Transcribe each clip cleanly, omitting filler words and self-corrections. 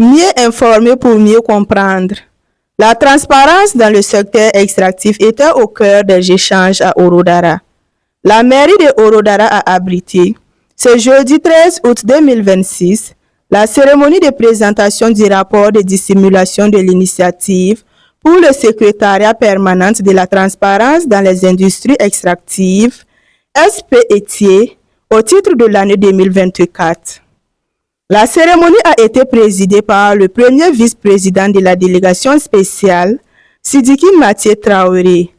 Mieux informer pour mieux comprendre. La transparence dans le secteur extractif était au cœur des échanges à Orodara. La mairie de Orodara a abrité, ce jeudi 13 août 2026, la cérémonie de présentation du rapport de dissimulation de l'initiative pour le secrétariat permanent de la transparence dans les industries extractives, SPETIE, au titre de l'année 2024. La cérémonie a été présidée par le premier vice-président de la délégation spéciale, Sidiki Mathieu Traoré,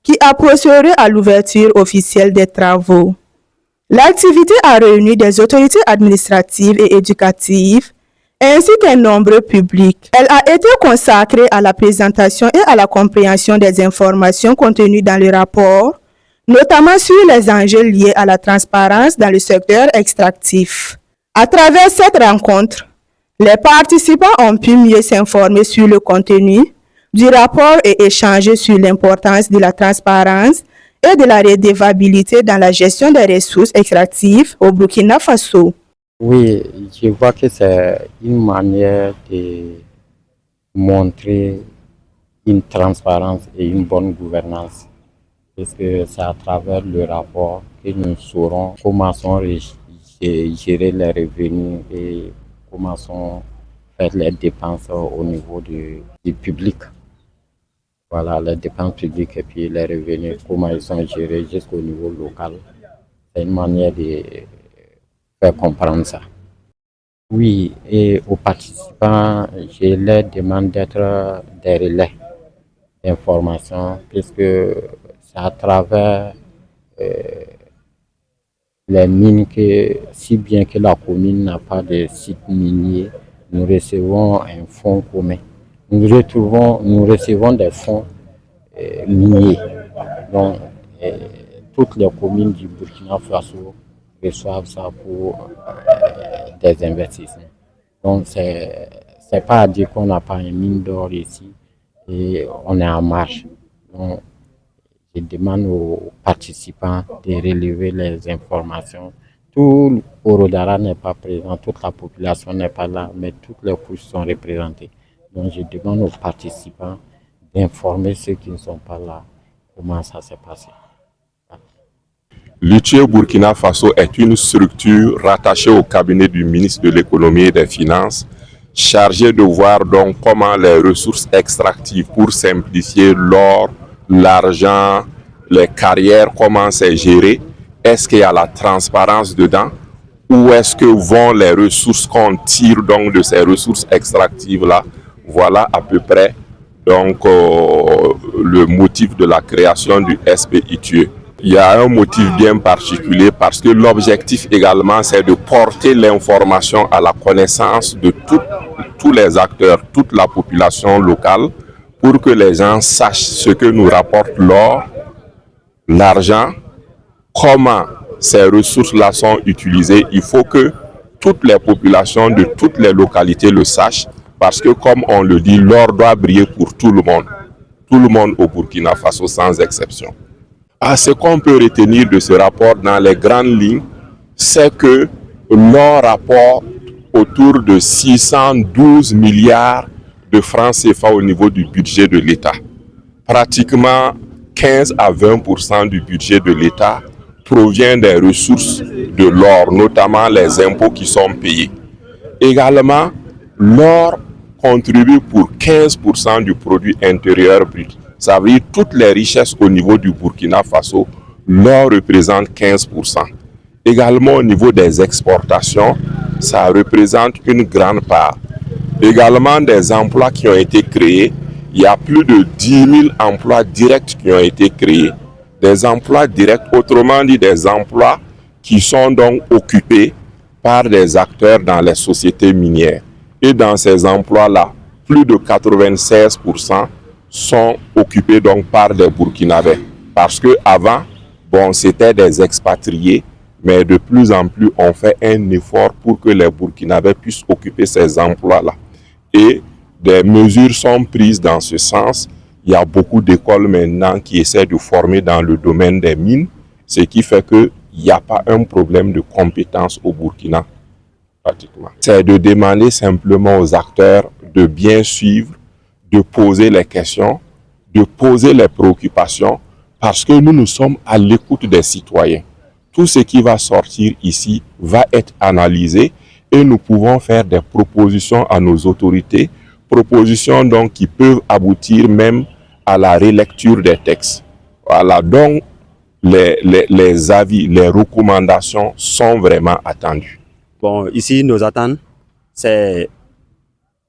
qui a procédé à l'ouverture officielle des travaux. L'activité a réuni des autorités administratives et éducatives, ainsi qu'un nombre public. Elle a été consacrée à la présentation et à la compréhension des informations contenues dans le rapport, notamment sur les enjeux liés à la transparence dans le secteur extractif. À travers cette rencontre, les participants ont pu mieux s'informer sur le contenu du rapport et échanger sur l'importance de la transparence et de la redevabilité dans la gestion des ressources extractives au Burkina Faso. Oui, je vois que c'est une manière de montrer une transparence et une bonne gouvernance. Parce que c'est à travers le rapport que nous saurons comment sont gérer les revenus et comment sont faire les dépenses au niveau du public. Voilà, les dépenses publiques et puis les revenus, comment ils sont gérés jusqu'au niveau local. C'est une manière de faire comprendre ça. Oui, et aux participants, je leur demande d'être des relais d'information, puisque c'est à travers les mines que, si bien que la commune n'a pas de site minier, nous recevons un fonds commun. Nous recevons des fonds miniers. Donc, toutes les communes du Burkina Faso reçoivent ça pour des investissements. Donc, c'est pas à dire qu'on n'a pas une mine d'or ici et on est en marche. Donc, je demande aux participants de relever les informations. Tout Orodara n'est pas présent, toute la population n'est pas là, mais toutes les couches sont représentées. Donc je demande aux participants d'informer ceux qui ne sont pas là comment ça s'est passé. L'ITIE Burkina Faso est une structure rattachée au cabinet du ministre de l'économie et des finances, chargée de voir donc comment les ressources extractives, pour simplifier l'or, l'argent, les carrières, comment c'est géré. Est-ce qu'il y a la transparence dedans? Où est-ce que vont les ressources qu'on tire donc de ces ressources extractives-là? Voilà à peu près donc le motif de la création du SPITUE. Il y a un motif bien particulier parce que l'objectif également c'est de porter l'information à la connaissance de tous les acteurs, toute la population locale, pour que les gens sachent ce que nous rapporte l'or, l'argent, comment ces ressources-là sont utilisées. Il faut que toutes les populations de toutes les localités le sachent parce que, comme on le dit, l'or doit briller pour tout le monde au Burkina Faso sans exception. Ce qu'on peut retenir de ce rapport dans les grandes lignes, c'est que l'or rapporte autour de 612 milliards de francs CFA au niveau du budget de l'État. Pratiquement 15 à 20% du budget de l'État provient des ressources de l'or, notamment les impôts qui sont payés. Également, l'or contribue pour 15% du produit intérieur brut. Ça veut dire toutes les richesses au niveau du Burkina Faso, l'or représente 15%. Également au niveau des exportations, ça représente une grande part. Également des emplois qui ont été créés, il y a plus de 10 000 emplois directs qui ont été créés. Des emplois directs, autrement dit des emplois qui sont donc occupés par des acteurs dans les sociétés minières. Et dans ces emplois-là, plus de 96% sont occupés donc par des Burkinabés. Parce qu'avant, c'était des expatriés, mais de plus en plus, on fait un effort pour que les Burkinabés puissent occuper ces emplois-là. Et des mesures sont prises dans ce sens. Il y a beaucoup d'écoles maintenant qui essaient de former dans le domaine des mines, ce qui fait qu'il n'y a pas un problème de compétences au Burkina. pratiquement. C'est de demander simplement aux acteurs de bien suivre, de poser les questions, de poser les préoccupations, parce que nous sommes à l'écoute des citoyens. Tout ce qui va sortir ici va être analysé et nous pouvons faire des propositions à nos autorités, propositions donc qui peuvent aboutir même à la relecture des textes. Voilà, donc les avis, les recommandations sont vraiment attendues. Bon, ici, nos attentes, c'est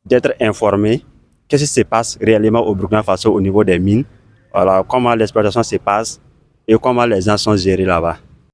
d'être informés qu'est-ce qui se passe réellement au Burkina Faso au niveau des mines, voilà, comment l'exploitation se passe et comment les gens sont gérés là-bas.